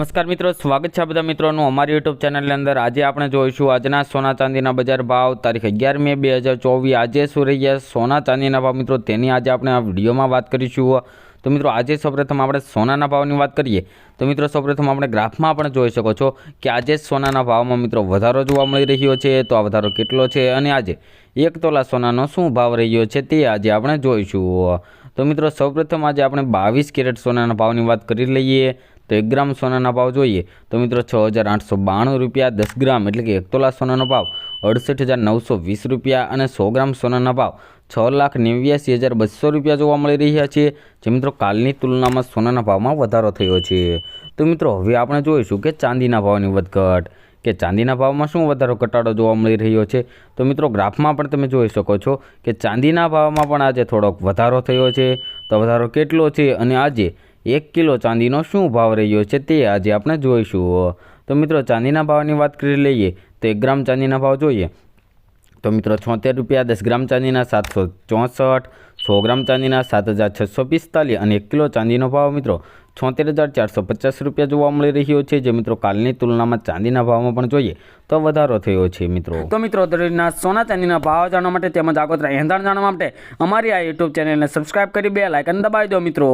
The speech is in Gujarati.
નમસ્કાર મિત્રો, સ્વાગત છે આ બધા મિત્રોનું અમારી યુટ્યુબ ચેનલની અંદર। આજે આપણે જોઈશું આજના સોના ચાંદીના બજાર ભાવ તારીખ 11 મે 2024। આજે શું રહ્યા સોના ચાંદીના ભાવ મિત્રો, તેની આજે આપણે આ વિડીયોમાં વાત કરીશું। તો મિત્રો આજે સૌપ્રથમ આપણે સોનાના ભાવની વાત કરીએ તો મિત્રો સૌપ્રથમ આપણે ગ્રાફમાં પણ જોઈ શકો છો કે આજે સોનાના ભાવમાં મિત્રો વધારો જોવા મળી રહ્યો છે। તો આ વધારો કેટલો છે અને આજે 1 તોલા સોનાનો શું ભાવ રહ્યો છે તે આજે આપણે જોઈશું। તો મિત્રો સૌપ્રથમ આજે આપણે 22 કેરેટ સોનાના ભાવની વાત કરી લઈએ તો 1 ગ્રામ સોનાના ભાવ જોઈએ તો મિત્રો 6892 રૂપિયા 10 ગ્રામ એટલે કે 1 તોલા સોનાનો ભાવ 68920 રૂપિયા અને 100 ગ્રામ સોનાના ભાવ 6,89,200 રૂપિયા જોવા મળી રહ્યા છે। જે મિત્રો કાલની તુલનામાં સોનાના ભાવમાં વધારો થયો છે। તો મિત્રો હવે આપણે જોઈશું કે ચાંદીના ભાવની વધઘટ કે ચાંદીના ભાવમાં શું વધારો ઘટાડો જોવા મળી રહ્યો છે। તો મિત્રો ગ્રાફમાં પણ તમે જોઈ શકો છો કે ચાંદીના ભાવમાં પણ આજે થોડોક વધારો થયો છે। તો વધારો કેટલો છે અને આજે 1 કિલો ચાંદીનો શું ભાવ રહ્યો છે તે આજે આપણે જોઈશું। તો મિત્રો ચાંદીના ભાવની વાત કરી લઈએ તો 1 ગ્રામ ચાંદીના ભાવ જોઈએ તો મિત્રો 76 રૂપિયા 10 ગ્રામ ચાંદીના 764, 100 ગ્રામ ચાંદીના 7645 અને 1 કિલો ચાંદીનો ભાવ મિત્રો 74450 રૂપિયા જોવા મળી રહ્યો છે। જે મિત્રો કાલની તુલનામાં ચાંદીના ભાવમાં પણ જોઈએ તો વધારો થયો છે મિત્રો। તો મિત્રો દરરોજના સોના ચાંદીના ભાવ જાણવા માટે તેમજ આગોતરા એંધાણ જાણવા માટે અમારી આ યુટ્યુબ ચેનલને સબસ્ક્રાઇબ કરી બેલ આઇકન દબાવી દો મિત્રો।